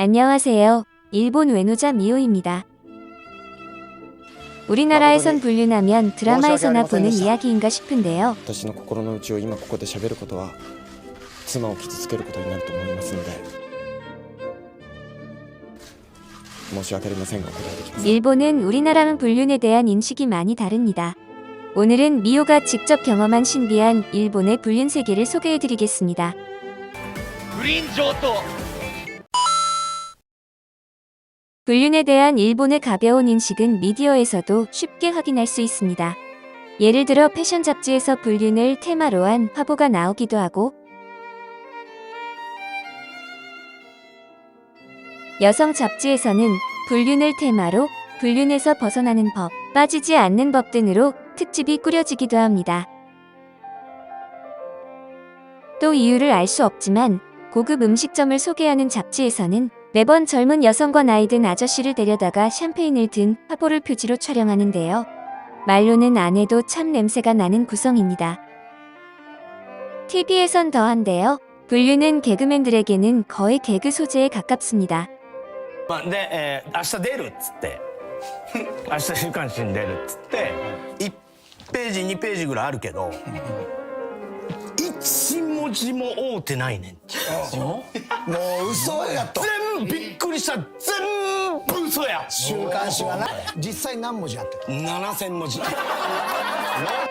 안녕하세요. 일본 외노자 미호입니다. 우리나라에선 불륜하면 드라마에서나 보는 이야기인가 싶은데요. 私の心の内を今ここで喋ることは妻を傷つけることになると思いますので申し訳ありませんがお答えできません。 일본은 우리나라랑 불륜에 대한 인식이 많이 다릅니다. 오늘은 미호가 직접 경험한 신비한 일본의 불륜 세계를 소개해드리겠습니다. 불륜에 대한 일본의 가벼운 인식은 미디어에서도 쉽게 확인할 수 있습니다. 예를 들어 패션 잡지에서 불륜을 테마로 한 화보가 나오기도 하고, 여성 잡지에서는 불륜을 테마로 불륜에서 벗어나는 법, 빠지지 않는 법 등으로 특집이 꾸려지기도 합니다. 또 이유를 알 수 없지만 고급 음식점을 소개하는 잡지에서는 매번 젊은 여성과 나이 든 아저씨를 데려다가 샴페인을 든 화보를 표지로 촬영하는데요. 말로는 안 해도 참 냄새가 나는 구성입니다. TV에선 더한데요. 불륜은 개그맨들에게는 거의 개그 소재에 가깝습니다. で、明日出るっつって明日週刊誌に出るっつって1ページ2ページぐらいあるけど1文字も合うてないねん。もう嘘やと。全部びっくりした。全部嘘や。週刊誌はな実際何文字あった7000文字。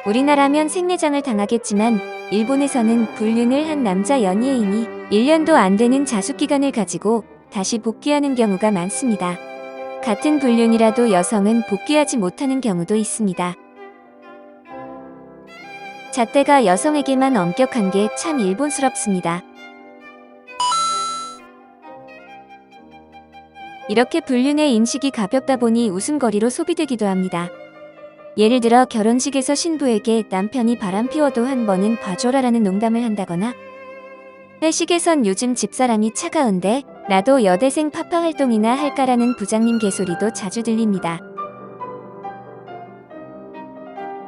우리나라면 생매장을 당하겠지만 일본에서는 불륜을 한 남자 연예인이 1년도 안 되는 자숙기간을 가지고 다시 복귀하는 경우가 많습니다. 같은 불륜이라도 여성은 복귀하지 못하는 경우도 있습니다. 잣대가 여성에게만 엄격한 게 참 일본스럽습니다. 이렇게 불륜의 인식이 가볍다 보니 웃음거리로 소비되기도 합니다. 예를 들어 결혼식에서 신부에게 남편이 바람 피워도 한 번은 봐줘라라는 농담을 한다거나, 회식에선 요즘 집사람이 차가운데 나도 여대생 파파 활동이나 할까라는 부장님 개소리도 자주 들립니다.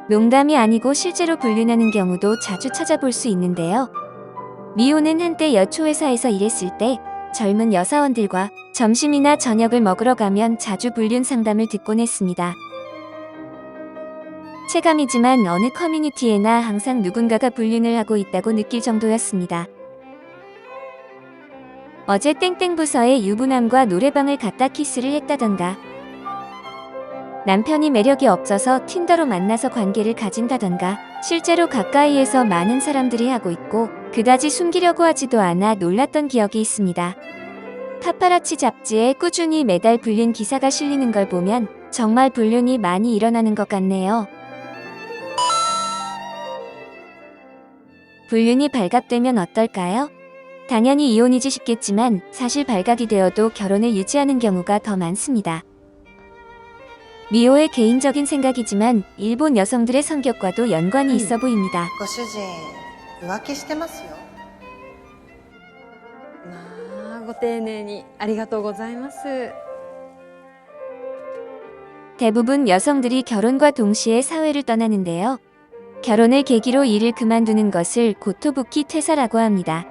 농담이 아니고 실제로 불륜하는 경우도 자주 찾아볼 수 있는데요. 미호는 한때 여초회사에서 일했을 때 젊은 여사원들과 점심이나 저녁을 먹으러 가면 자주 불륜 상담을 듣곤 했습니다. 체감이지만 어느 커뮤니티에나 항상 누군가가 불륜을 하고 있다고 느낄 정도였습니다. 어제 땡땡 부서에 유부남과 노래방을 갔다 키스를 했다던가, 남편이 매력이 없어서 틴더로 만나서 관계를 가진다던가, 실제로 가까이에서 많은 사람들이 하고 있고 그다지 숨기려고 하지도 않아 놀랐던 기억이 있습니다. 파파라치 잡지에 꾸준히 매달 불륜 기사가 실리는 걸 보면 정말 불륜이 많이 일어나는 것 같네요. 불륜이 발각되면 어떨까요? 당연히 이혼이지 싶겠지만 사실 발각이 되어도 결혼을 유지하는 경우가 더 많습니다. 미호의 개인적인 생각이지만 일본 여성들의 성격과도 연관이 있어 보입니다. ご主人浮気してますよ。まあご丁寧にありがとうございます。 대부분 여성들이 결혼과 동시에 사회를 떠나는데요. 결혼을 계기로 일을 그만두는 것을 고토부키 퇴사라고 합니다.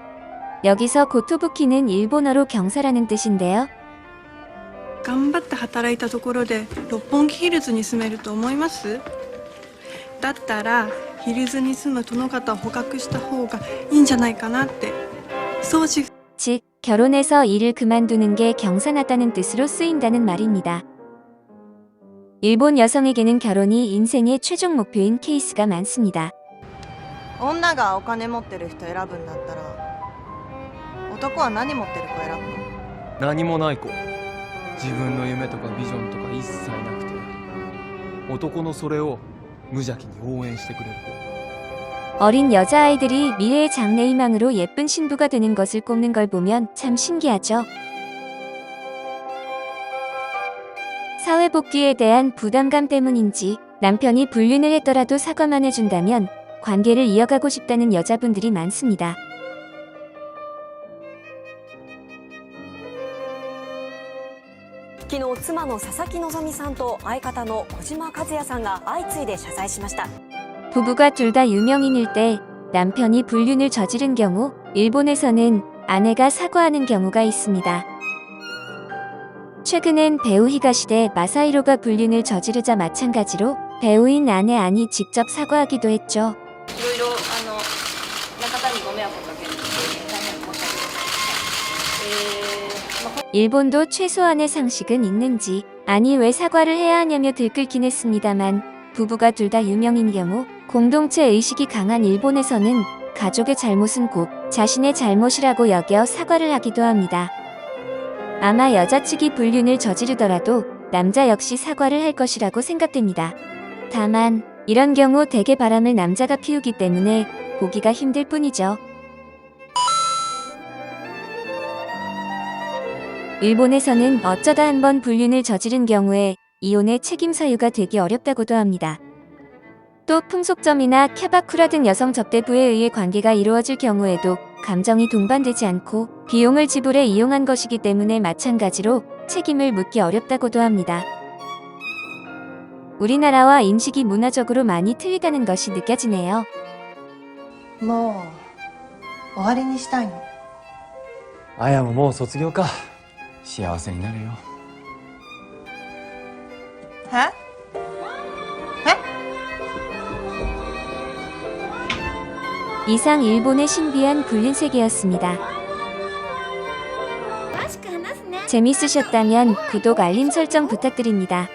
여기서 고토부키는 일본어로 경사라는 뜻인데요. 頑張って働いたところで六本木ヒルズに住めると思います？だったらヒルズに住む殿方を捕獲した方がいいんじゃないかなって。そうし 즉, 결혼해서 일을 그만두는 게 경사나다는 뜻으로 쓰인다는 말입니다. 일본 여성에게는 결혼이 인생의 최종 목표인 케이스가 많습니다. 女がお金持ってる人選ぶんだったら男は何持ってるか選ぶの？何もない子。自分の夢とかビジョンとか一切なくて男のそれを無邪気に応援してくれる子。 어린 여자아이들이 미래의 장래희망으로 예쁜 신부가 되는 것을 꼽는 걸 보면 참 신기하죠. 사회복귀에 대한 부담감 때문인지 남편이 불륜을 했더라도 사과만 해준다면 관계를 이어가고 싶다는 여자분들이 많습니다. 昨日、妻の佐々木希さんと相方の小島和也さんが相次いで謝罪しました。 부부가 둘 다 유명인일 때 남편이 불륜을 저지른 경우 일본에서는 아내가 사과하는 경우가 있습니다. 최근엔 배우 히가시대 마사히로가 불륜을 저지르자 마찬가지로 배우인 아내 안이 직접 사과하기도 했죠. いろいろ中にご迷惑をかけるので大変申し訳ございません。 일본도 최소한의 상식은 있는지 아니 왜 사과를 해야 하냐며 들끓긴 했습니다만 부부가 둘 다 유명인 경우 공동체 의식이 강한 일본에서는 가족의 잘못은 곧 자신의 잘못이라고 여겨 사과를 하기도 합니다. 아마 여자 측이 불륜을 저지르더라도 남자 역시 사과를 할 것이라고 생각됩니다. 다만 이런 경우 대개 바람을 남자가 피우기 때문에 보기가 힘들 뿐이죠. 일본에서는 어쩌다 한번 불륜을 저지른 경우에 이혼의 책임 사유가 되기 어렵다고도 합니다. 또 풍속점이나 캬바쿠라 등 여성 접대부에 의해 관계가 이루어질 경우에도 감정이 동반되지 않고 비용을 지불해 이용한 것이기 때문에 마찬가지로 책임을 묻기 어렵다고도 합니다. 우리나라와 인식이 문화적으로 많이 틀리다는 것이 느껴지네요. もう終わりにしたいの。あやももう卒業か。幸せになるよ。え？ 이상 일본의 신비한 불륜 세계였습니다. 재밌으셨다면 구독 알림 설정 부탁드립니다.